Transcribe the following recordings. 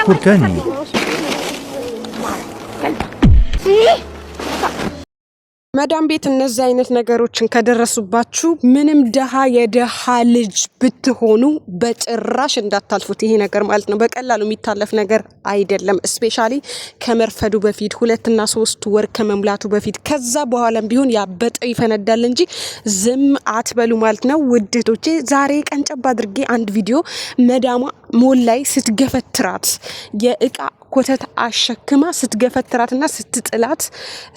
بركاني. መዳም ቤት እነዚህ አይነት ነገሮችን ከደረሱባችሁ ምንም ደሃ የደሃ ልጅ ብትሆኑ በጭራሽ እንዳታልፉት። ይሄ ነገር ማለት ነው በቀላሉ የሚታለፍ ነገር አይደለም። ስፔሻሊ ከመርፈዱ በፊት 2 እና 3 ወር ከመሙላቱ በፊት ከዛ በኋላም ቢሆን ያበጠው ይፈነዳል እንጂ ዝም አትበሉ ማለት ነው። ውድቶቼ ዛሬ ቀንጨብ አድርጌ አንድ ቪዲዮ መዳማ ሞል ላይ ስትገፈትራት የእቃ ኮተት አሸክማ ስትገፈትራትና ስትጥላት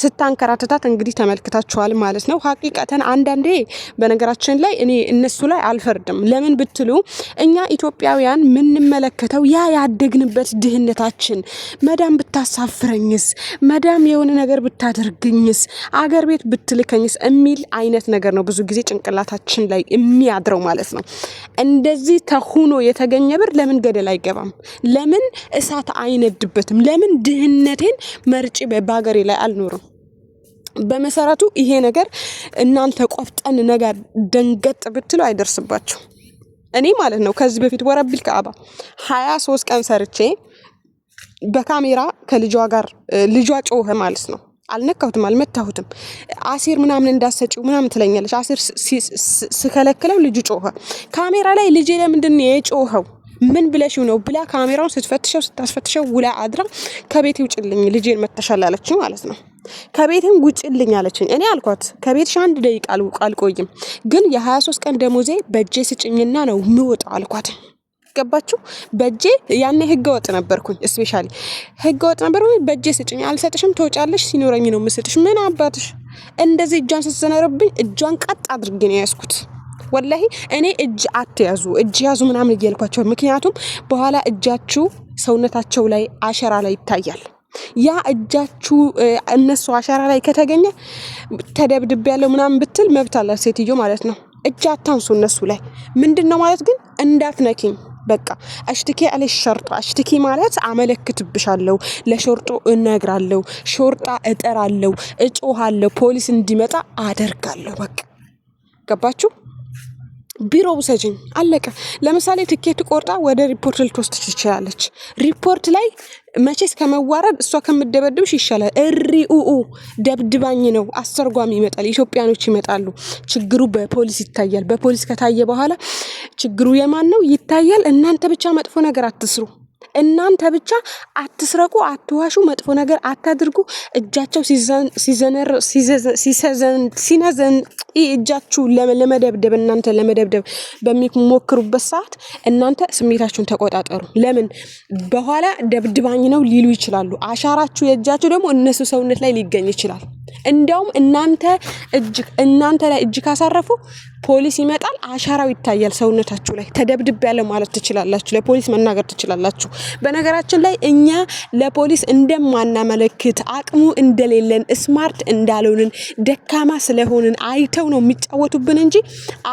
ስታንከራተታት እንግዲህ ተመልክታችኋል ማለት ነው። ሐቂቀተን አንዳንዴ በነገራችን ላይ እኔ እነሱ ላይ አልፈርድም። ለምን ብትሉ እኛ ኢትዮጵያውያን ምንመለከተው ያ ያደግንበት ድህነታችን መዳም ብታሳፍረኝስ፣ መዳም የሆነ ነገር ብታደርግኝስ፣ አገር ቤት ብትልከኝስ የሚል አይነት ነገር ነው ብዙ ጊዜ ጭንቅላታችን ላይ የሚያድረው ማለት ነው። እንደዚህ ተሁኖ የተገኘ ብር ለምን ገደል አይገባም? ለምን እሳት አይነድበትም? ለምን ድህነቴን መርጬ በባገሬ ላይ አልኖርም? በመሰረቱ ይሄ ነገር እናንተ ቆፍጠን ነገር ደንገጥ ብትሉ አይደርስባችሁ። እኔ ማለት ነው ከዚህ በፊት ወረብል ከአባ 23 ቀን ሰርቼ በካሜራ ከልጇ ጋር ልጇ ጮኸ ማለት ነው። አልነካሁትም፣ አልመታሁትም። አሲር ምናምን እንዳሰጪው ምናምን ትለኛለች። አሲር ስከለክለው ልጁ ጮኸ። ካሜራ ላይ ልጄ ለምንድን ነው የጮኸው ምን ብለሽው ነው ብላ ካሜራውን ስታስፈትሸው ውላ አድራ ከቤቴ ውጭልኝ ልጄን መተሻል አለችኝ ማለት ነው። ከቤቴም ውጭልኝ አለችኝ። እኔ አልኳት ከቤትሽ 1 ደቂቃ አልቆይም፣ ግን የ23 ቀን ደሞዜ በእጄ ስጭኝና ነው ምወጣው አልኳት። ገባችሁ? በእጄ ያኔ ህገወጥ ነበርኩኝ። ስፔሻሊ ህገወጥ ነበርኩኝ። በእጄ ስጭኝ፣ አልሰጥሽም፣ ትወጫለሽ፣ ሲኖረኝ ነው የምሰጥሽ። ምን አባትሽ እንደዚህ እጇን ስትዘነረብኝ እጇን ቀጥ አድርጌ ነው ያዝኩት። ወላሂ እኔ እጅ አትያዙ እጅ ያዙ ምናምን እያልኳቸው፣ ምክንያቱም በኋላ እጃችሁ ሰውነታቸው ላይ አሸራ ላይ ይታያል። ያ እጃችሁ እነሱ አሸራ ላይ ከተገኘ ተደብድብ ያለው ምናምን ብትል መብት አላት ሴትዮ ማለት ነው። እጅ አታንሱ እነሱ ላይ። ምንድነው ማለት ግን እንዳትነኪኝ በቃ አሽትኪ አለ ሸርጣ። አሽትኪ ማለት አመለክትብሻለሁ፣ ለሾርጦ እነግራለሁ፣ ሾርጣ እጠራለሁ፣ እጮሃለሁ፣ ፖሊስ እንዲመጣ አደርጋለሁ። በቃ ገባችሁ? ቢሮ ውሰጂኝ አለቀ። ለምሳሌ ትኬት ቆርጣ ወደ ሪፖርት ልትወስድ ትችላለች። ሪፖርት ላይ መቼስ ከመዋረድ እሷ ከምትደበድብሽ ይሻላል። እሪኡኡ ደብድባኝ ነው አስተርጓሚ ይመጣል፣ ኢትዮጵያኖች ይመጣሉ። ችግሩ በፖሊስ ይታያል። በፖሊስ ከታየ በኋላ ችግሩ የማን ነው ይታያል። እናንተ ብቻ መጥፎ ነገር አትስሩ። እናንተ ብቻ አትስረቁ፣ አትዋሹ፣ መጥፎ ነገር አታድርጉ። እጃቸው ሲነዘን እጃችሁ ለመደብደብ እናንተ ለመደብደብ በሚሞክሩበት ሰዓት እናንተ ስሜታችሁን ተቆጣጠሩ። ለምን በኋላ ደብድባኝ ነው ሊሉ ይችላሉ። አሻራችሁ የእጃችሁ ደግሞ እነሱ ሰውነት ላይ ሊገኝ ይችላል። እንዲያውም እናንተ ላይ እጅ ካሳረፉ ፖሊስ ይመጣል፣ አሻራው ይታያል ሰውነታችሁ ላይ። ተደብድብ ያለ ማለት ትችላላችሁ፣ ለፖሊስ መናገር ትችላላችሁ። በነገራችን ላይ እኛ ለፖሊስ እንደማናመለክት አቅሙ እንደሌለን ስማርት እንዳልሆንን ደካማ ስለሆንን አይተው ነው የሚጫወቱብን እንጂ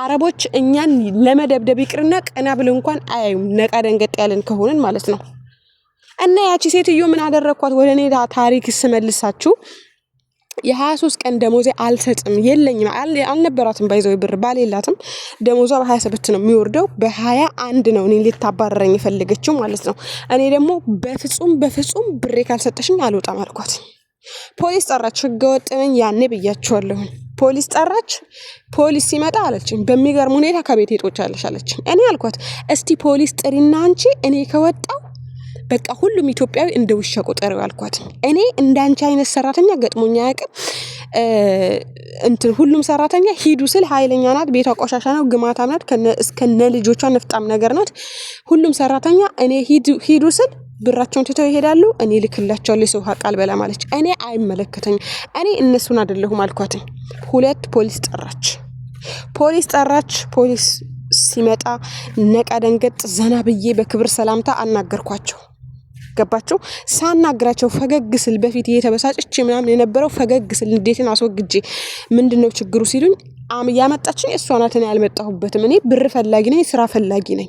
አረቦች እኛን ለመደብደብ ይቅርና ቀና ብለው እንኳን አያዩም፣ ነቃ ደንገጥ ያለን ከሆነን ማለት ነው። እና ያቺ ሴትዮ ምን አደረኳት? ወደ እኔ ታሪክ ስመልሳችሁ የ23 ቀን ደሞዜ አልሰጥም የለኝም አልነበራትም። ባይዘው ብር ባሌላትም ደሞዟ በ27 ነው የሚወርደው። በ21 ነው እኔ ልታባረረኝ የፈለገችው ማለት ነው። እኔ ደግሞ በፍጹም ብሬ ካልሰጠሽኝ አልወጣም አልኳት። ፖሊስ ጠራች። ህገወጥ ነኝ ያኔ ብያቸዋለሁ። ፖሊስ ጠራች። ፖሊስ ሲመጣ አለችኝ በሚገርም ሁኔታ ከቤቴ ትወጫለሽ አለችኝ። እኔ አልኳት እስቲ ፖሊስ ጥሪና አንቺ እኔ ከወጣው በቃ ሁሉም ኢትዮጵያዊ እንደ ውሻ ቆጠረው አልኳት። እኔ እንዳንቺ አይነት ሰራተኛ ገጥሞኛ ያቀም ሁሉም ሰራተኛ ሂዱ ስል ኃይለኛ ናት፣ ቤቷ ቆሻሻ ነው፣ ግማታም ናት፣ እስከነ ልጆቿ ነፍጣም ነገር ናት። ሁሉም ሰራተኛ እኔ ሂዱ ስል ብራቸውን ትተው ይሄዳሉ። እኔ ልክላቸዋለሁ ሰው ቃል በላ ማለች። እኔ አይመለከተኝ፣ እኔ እነሱን አይደለሁም አልኳት። 2 ፖሊስ ጠራች። ፖሊስ ሲመጣ ነቃ ደንገጥ ዘና ብዬ በክብር ሰላምታ አናገርኳቸው። ገባችሁ? ሳናግራቸው ፈገግ ስል በፊት እየተበሳጨች ምናምን የነበረው ፈገግ ስል እንዴትን አስወግጄ ምንድነው ችግሩ ሲሉኝ ያመጣችኝ እሷ ናት፣ እኔ አልመጣሁበትም። እኔ ብር ፈላጊ ነኝ፣ ስራ ፈላጊ ነኝ።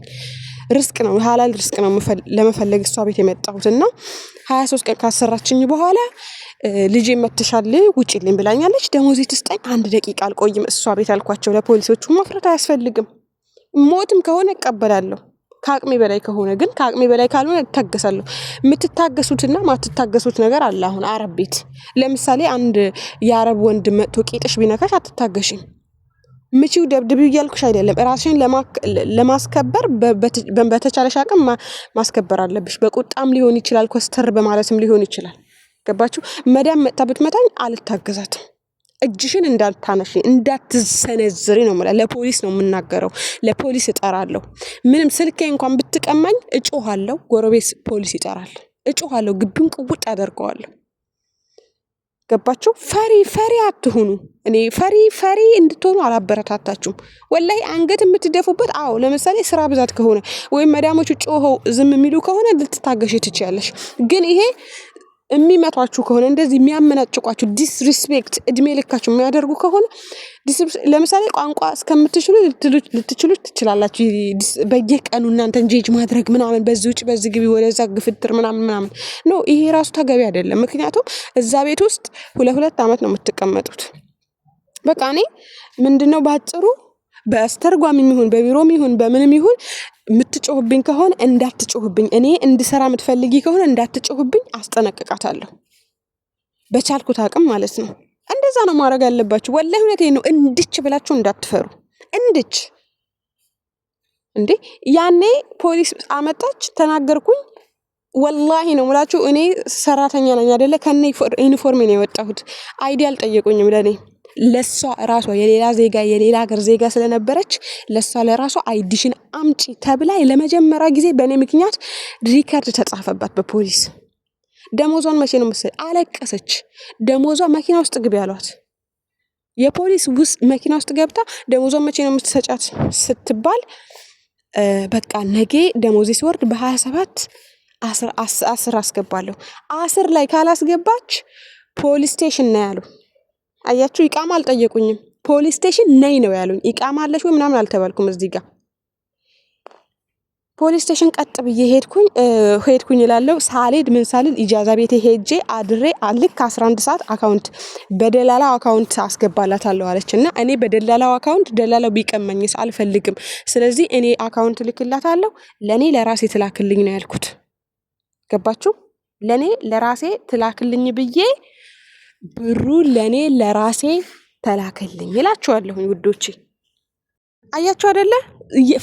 ርስቅ ነው ሐላል ርስቅ ነው ለመፈለግ እሷ ቤት የመጣሁትና 23 ቀን ካሰራችኝ በኋላ ልጄ መተሻል ውጪልኝ ብላኛለች። ደሞዜ ትስጠኝ፣ 1 ደቂቃ አልቆይም እሷ ቤት አልኳቸው ለፖሊሶቹ። ማፍራት አያስፈልግም፣ ሞትም ከሆነ እቀበላለሁ፣ ከአቅሜ በላይ ከሆነ ግን ከአቅሜ በላይ ካልሆነ እታገሳለሁ። የምትታገሱትና ማትታገሱት ነገር አለ። አሁን አረብ ቤት ለምሳሌ አንድ የአረብ ወንድ መጥቶ ቂጥሽ ቢነካሽ አትታገሽም። ምቺው ደብድብ እያልኩሽ አይደለም። ራስሽን ለማስከበር በተቻለሽ አቅም ማስከበር አለብሽ። በቁጣም ሊሆን ይችላል፣ ኮስተር በማለትም ሊሆን ይችላል። ገባችሁ? መዳም መጣ ብትመታኝ አልታገዛትም። እጅሽን እንዳታነሺ እንዳትሰነዝሪ ነው ማለት። ለፖሊስ ነው የምናገረው፣ ለፖሊስ እጠራለሁ። ምንም ስልኬ እንኳን ብትቀማኝ እጮሃለሁ። ጎረቤት ፖሊስ ይጠራል። እጮሃለሁ፣ ግቢውን ቅውጥ አደርገዋለሁ። ገባችሁ? ፈሪ አትሁኑ። እኔ ፈሪ እንድትሆኑ አላበረታታችሁም። ወላይ አንገት የምትደፉበት ለምሳሌ ስራ ብዛት ከሆነ ወይም መዳሞቹ ጮኸው ዝም የሚሉ ከሆነ ልትታገሺ ትችያለሽ። ግን ይሄ የሚመቷችሁ ከሆነ እንደዚህ የሚያመናጭቋችሁ ዲስሪስፔክት እድሜ ልካችሁ የሚያደርጉ ከሆነ ለምሳሌ ቋንቋ እስከምትችሉ ልትችሉ ትችላላችሁ። በየቀኑ እናንተ ጄጅ ማድረግ ምናምን በዚህ ውጭ በዚህ ግቢ ወደዛ ግፍትር ምናምን ነው። ይሄ ራሱ ተገቢ አይደለም። ምክንያቱም እዛ ቤት ውስጥ 2 ዓመት ነው የምትቀመጡት። በቃ እኔ ምንድነው ባጭሩ በአስተርጓሚም ይሁን በቢሮም ይሁን በምንም ይሁን የምትጮህብኝ ከሆነ እንዳትጮህብኝ፣ እኔ እንድሰራ የምትፈልጊ ከሆነ እንዳትጮህብኝ አስጠነቅቃታለሁ። በቻልኩት አቅም ማለት ነው። እንደዛ ነው ማድረግ ያለባችሁ። ወላሂ እውነቴን ነው። እንድች ብላችሁ እንዳትፈሩ። እንድች እንዴ ያኔ ፖሊስ አመጣች ተናገርኩኝ። ወላሂ ነው ሙላችሁ። እኔ ሰራተኛ ነኝ አይደለ? ከነ ዩኒፎርም ነው የወጣሁት። አይዲ አልጠየቁኝም ለኔ። ለሷ ራሷ የሌላ ሀገር ዜጋ ስለነበረች ለሷ ለራሷ አይዲሽን አምጪ ተብላ ለመጀመሪያ ጊዜ በእኔ ምክንያት ሪከርድ ተጻፈባት በፖሊስ። ደሞዟን መቼ ነው መሰለኝ አለቀሰች። ደሞዟ መኪና ውስጥ ግቢ ያሏት። የፖሊስ ውስጥ መኪና ውስጥ ገብታ ደሞዟን መቼ ነው የምትሰጫት ስትባል በቃ ነገ ደሞዜ ሲወርድ በ27 10 አስገባለሁ። 10 ላይ ካላስገባች ፖሊስ ስቴሽን ነው ያሉ። አያችሁ፣ ኢቃማ አልጠየቁኝም። ፖሊስ ስቴሽን ነይ ነው ያሉኝ። ኢቃማ አለሽ ወይ ምናምን አልተባልኩም። እዚህ ጋር ፖሊስ ስቴሽን ቀጥ ብዬ ሄድኩኝ እላለሁ። ሳልሄድ ኢጃዛ ቤቴ ሄጄ አድሬ ልክ 11 ሰዓት አካውንት በደላላው አካውንት አስገባላታለሁ አለችና እኔ በደላላው አካውንት ደላላው ቢቀመኝስ አልፈልግም። ስለዚህ እኔ አካውንት ልክላታለሁ፣ ለኔ ለራሴ ትላክልኝ ነው ያልኩት። ገባችሁ? ለኔ ለራሴ ትላክልኝ ብዬ ብሩ ለኔ ለራሴ ተላከልኝ ይላችኋለሁ ውዶቼ። አያችሁ አይደለ?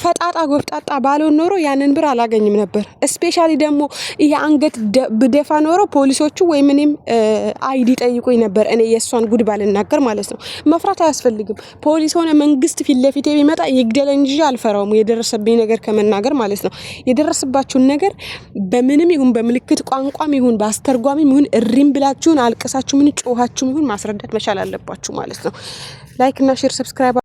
ፈጣጣ ጎፍጣጣ ባልሆን ኖሮ ያንን ብር አላገኝም ነበር። ስፔሻሊ ደግሞ ይሄ አንገት ብደፋ ኖሮ ፖሊሶቹ ወይም እኔም አይዲ ጠይቁኝ ነበር። እኔ የሷን ጉድ ባልናገር ማለት ነው። መፍራት አያስፈልግም። ፖሊስ ሆነ መንግስት ፊት ለፊት ቢመጣ ይግደለኝ እንጂ አልፈራውም። የደረሰብኝ ነገር ከመናገር ማለት ነው። የደረሰባችሁን ነገር በምንም ይሁን በምልክት ቋንቋም ይሁን በአስተርጓሚም ይሁን እሪም ብላችሁን አልቀሳችሁ ምን ጮሃችሁ ይሁን ማስረዳት መቻል አለባችሁ ማለት ነው። ላይክ እና ሼር ሰብስክራይብ